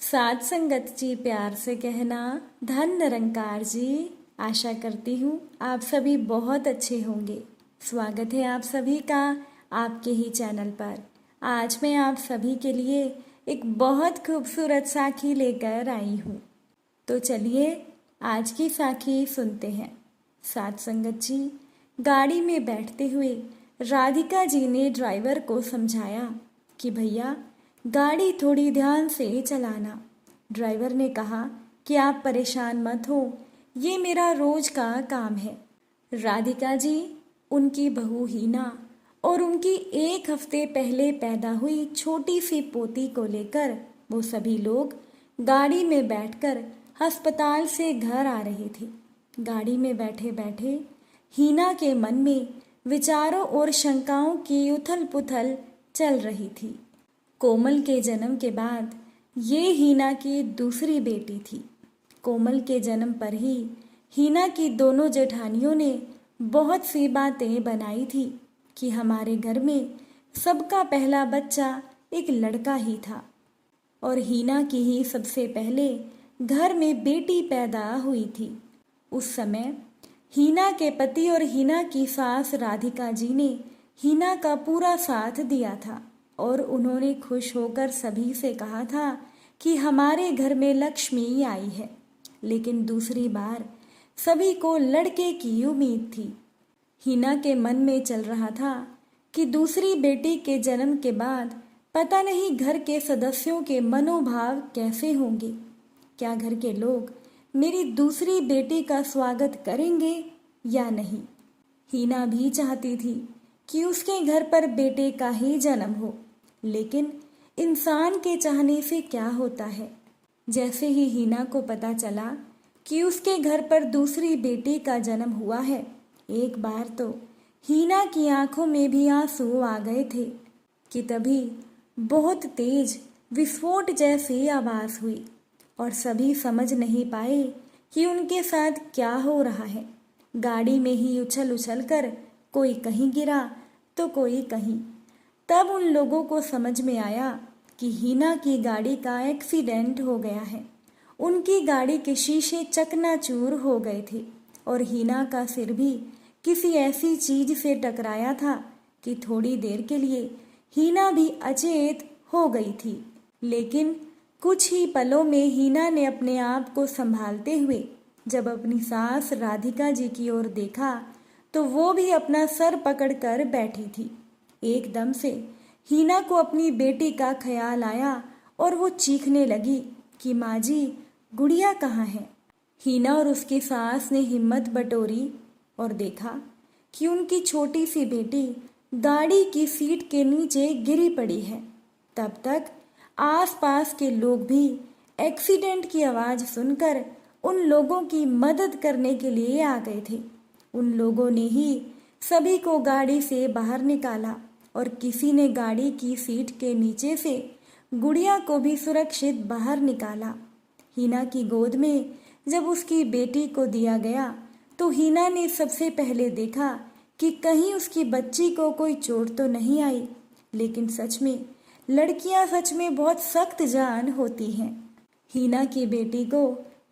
साथ संगत जी प्यार से कहना, धन निरंकार जी। आशा करती हूँ आप सभी बहुत अच्छे होंगे। स्वागत है आप सभी का आपके ही चैनल पर। आज मैं आप सभी के लिए एक बहुत खूबसूरत साखी लेकर आई हूँ। तो चलिए आज की साखी सुनते हैं। साथ संगत जी, गाड़ी में बैठते हुए राधिका जी ने ड्राइवर को समझाया कि भैया गाड़ी थोड़ी ध्यान से चलाना। ड्राइवर ने कहा कि आप परेशान मत हो, ये मेरा रोज का काम है। राधिका जी, उनकी बहू हीना और उनकी 1 हफ्ते पहले पैदा हुई छोटी सी पोती को लेकर वो सभी लोग गाड़ी में बैठकर अस्पताल से घर आ रहे थे। गाड़ी में बैठे बैठे हीना के मन में विचारों और शंकाओं की उथल पुथल चल रही थी। कोमल के जन्म के बाद ये हीना की दूसरी बेटी थी। कोमल के जन्म पर ही हीना की दोनों जेठानियों ने बहुत सी बातें बनाई थी कि हमारे घर में सबका पहला बच्चा एक लड़का ही था और हीना की ही सबसे पहले घर में बेटी पैदा हुई थी। उस समय हीना के पति और हीना की सास राधिका जी ने हीना का पूरा साथ दिया था और उन्होंने खुश होकर सभी से कहा था कि हमारे घर में लक्ष्मी आई है। लेकिन दूसरी बार सभी को लड़के की उम्मीद थी। हीना के मन में चल रहा था कि दूसरी बेटी के जन्म के बाद पता नहीं घर के सदस्यों के मनोभाव कैसे होंगे। क्या घर के लोग मेरी दूसरी बेटी का स्वागत करेंगे या नहीं। हीना भी चाहती थी कि उसके घर पर बेटे का ही जन्म हो, लेकिन इंसान के चाहने से क्या होता है। जैसे ही हीना को पता चला कि उसके घर पर दूसरी बेटी का जन्म हुआ है, एक बार तो हीना की आंखों में भी आंसू आ गए थे कि तभी बहुत तेज विस्फोट जैसी आवाज हुई और सभी समझ नहीं पाए कि उनके साथ क्या हो रहा है। गाड़ी में ही उछल उछल कर कोई कहीं गिरा तो कोई कहीं। तब उन लोगों को समझ में आया कि हीना की गाड़ी का एक्सीडेंट हो गया है। उनकी गाड़ी के शीशे चकनाचूर हो गए थे और हीना का सिर भी किसी ऐसी चीज से टकराया था कि थोड़ी देर के लिए हीना भी अचेत हो गई थी। लेकिन कुछ ही पलों में हीना ने अपने आप को संभालते हुए जब अपनी सास राधिका जी की ओर देखा तो वो भी अपना सर पकड़कर बैठी थी। एकदम से हीना को अपनी बेटी का ख्याल आया और वो चीखने लगी कि माँ जी, गुड़िया कहाँ है। हीना और उसकी सास ने हिम्मत बटोरी और देखा कि उनकी छोटी सी बेटी गाड़ी की सीट के नीचे गिरी पड़ी है। तब तक आसपास के लोग भी एक्सीडेंट की आवाज़ सुनकर उन लोगों की मदद करने के लिए आ गए थे। उन लोगों ने ही सभी को गाड़ी से बाहर निकाला और किसी ने गाड़ी की सीट के नीचे से गुड़िया को भी सुरक्षित बाहर निकाला। हीना की गोद में जब उसकी बेटी को दिया गया तो हीना ने सबसे पहले देखा कि कहीं उसकी बच्ची को कोई चोट तो नहीं आई। लेकिन सच में लड़कियां सच में बहुत सख्त जान होती हैं। हीना की बेटी को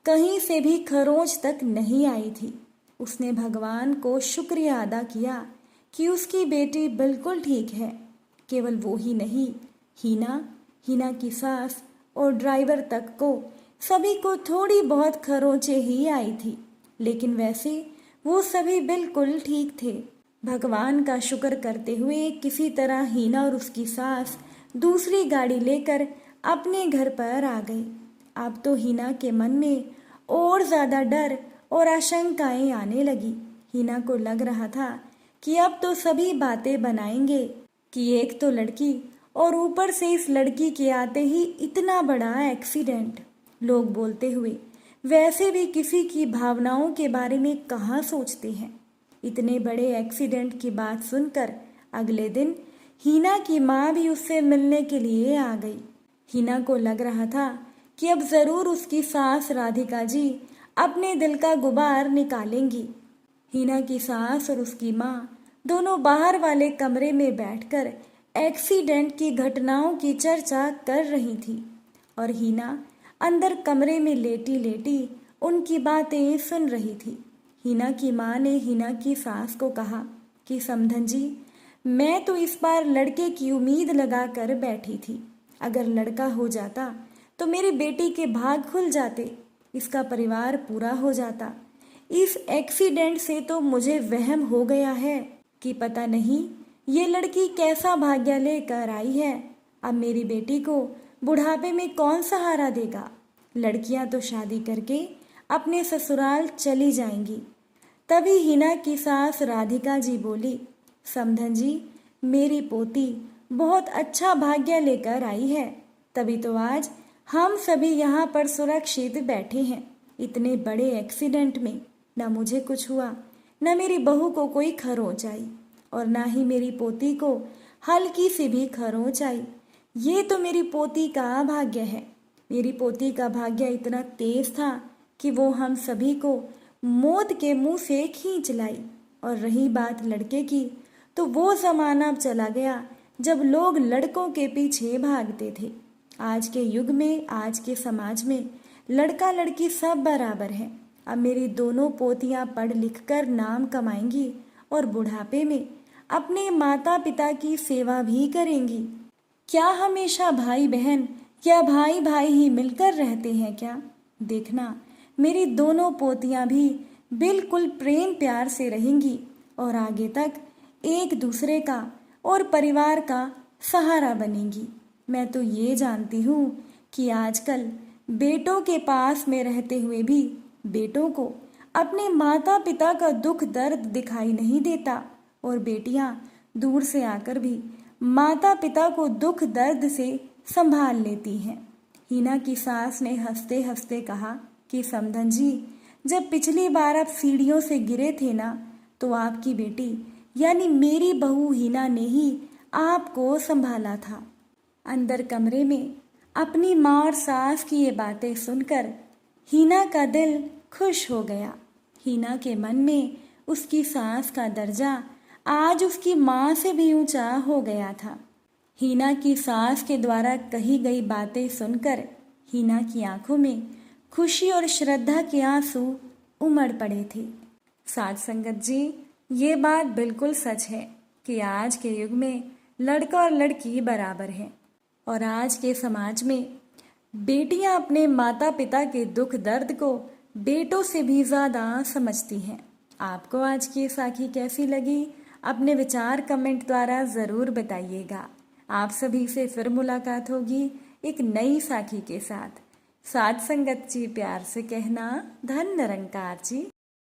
कहीं से भी खरोंच तक नहीं आई थी। उसने भगवान को शुक्रिया अदा किया कि उसकी बेटी बिल्कुल ठीक है। केवल वो ही नहीं, हीना की सास और ड्राइवर तक को सभी को थोड़ी बहुत खरोंचे ही आई थी, लेकिन वैसे वो सभी बिल्कुल ठीक थे। भगवान का शुक्र करते हुए किसी तरह हीना और उसकी सास दूसरी गाड़ी लेकर अपने घर पर आ गई। अब तो हीना के मन में और ज्यादा डर और आशंकाएं आने लगी। हीना को लग रहा था कि अब तो सभी बातें बनाएंगे कि एक तो लड़की और ऊपर से इस लड़की के आते ही इतना बड़ा एक्सीडेंट। लोग बोलते हुए वैसे भी किसी की भावनाओं के बारे में कहाँ सोचते हैं। इतने बड़े एक्सीडेंट की बात सुनकर अगले दिन हीना की माँ भी उससे मिलने के लिए आ गई। हीना को लग रहा था कि अब जरूर उसकी सास राधिका जी अपने दिल का गुबार निकालेंगी। हीना की सास और उसकी माँ दोनों बाहर वाले कमरे में बैठकर एक्सीडेंट की घटनाओं की चर्चा कर रही थी और हीना अंदर कमरे में लेटी लेटी उनकी बातें सुन रही थी। हिना की माँ ने हिना की सास को कहा कि समधन जी, मैं तो इस बार लड़के की उम्मीद लगा कर बैठी थी। अगर लड़का हो जाता तो मेरी बेटी के भाग खुल जाते, इसका परिवार पूरा हो जाता। इस एक्सीडेंट से तो मुझे वहम हो गया है कि पता नहीं ये लड़की कैसा भाग्य लेकर आई है। अब मेरी बेटी को बुढ़ापे में कौन सहारा देगा। लड़कियां तो शादी करके अपने ससुराल चली जाएंगी। तभी हिना की सास राधिका जी बोली, समधन जी, मेरी पोती बहुत अच्छा भाग्य लेकर आई है, तभी तो आज हम सभी यहाँ पर सुरक्षित बैठे हैं। इतने बड़े एक्सीडेंट में न मुझे कुछ हुआ, न मेरी बहू को कोई खरोंच आई, और ना ही मेरी पोती को हल्की सी भी खरोंच आई। ये तो मेरी पोती का भाग्य है। मेरी पोती का भाग्य इतना तेज था कि वो हम सभी को मौत के मुंह से खींच लाई। और रही बात लड़के की, तो वो जमाना अब चला गया जब लोग लड़कों के पीछे भागते थे। आज के युग में, आज के समाज में लड़का लड़की सब बराबर हैं। अब मेरी दोनों पोतियां पढ़ लिख कर नाम कमाएंगी और बुढ़ापे में अपने माता पिता की सेवा भी करेंगी। क्या हमेशा भाई बहन या भाई भाई ही मिलकर रहते हैं क्या? देखना, मेरी दोनों पोतियां भी बिल्कुल प्रेम प्यार से रहेंगी और आगे तक एक दूसरे का और परिवार का सहारा बनेंगी। मैं तो ये जानती हूँ कि आजकल बेटों के पास में रहते हुए भी बेटों को अपने माता पिता का दुख दर्द दिखाई नहीं देता, और बेटियां दूर से आकर भी माता पिता को दुख दर्द से संभाल लेती हैं। हिना की सास ने हंसते हंसते कहा कि समधन जी, जब पिछली बार आप सीढ़ियों से गिरे थे ना, तो आपकी बेटी यानी मेरी बहू हिना ने ही आपको संभाला था। अंदर कमरे में अपनी माँ और सास की ये बातें सुनकर हिना का दिल खुश हो गया। हिना के मन में उसकी सास का दर्जा आज उसकी माँ से भी ऊंचा हो गया था। हिना की सास के द्वारा कही गई बातें सुनकर हिना की आंखों में खुशी और श्रद्धा के आंसू उमड़ पड़े थे। साथ संगत जी, ये बात बिल्कुल सच है कि आज के युग में लड़का और लड़की बराबर हैं, और आज के समाज में बेटियां अपने माता पिता के दुख दर्द को बेटों से भी ज़्यादा समझती हैं। आपको आज की साखी कैसी लगी? अपने विचार कमेंट द्वारा ज़रूर बताइएगा। आप सभी से फिर मुलाकात होगी एक नई साखी के साथ। साथ संगत जी, प्यार से कहना, धन निरंकार जी।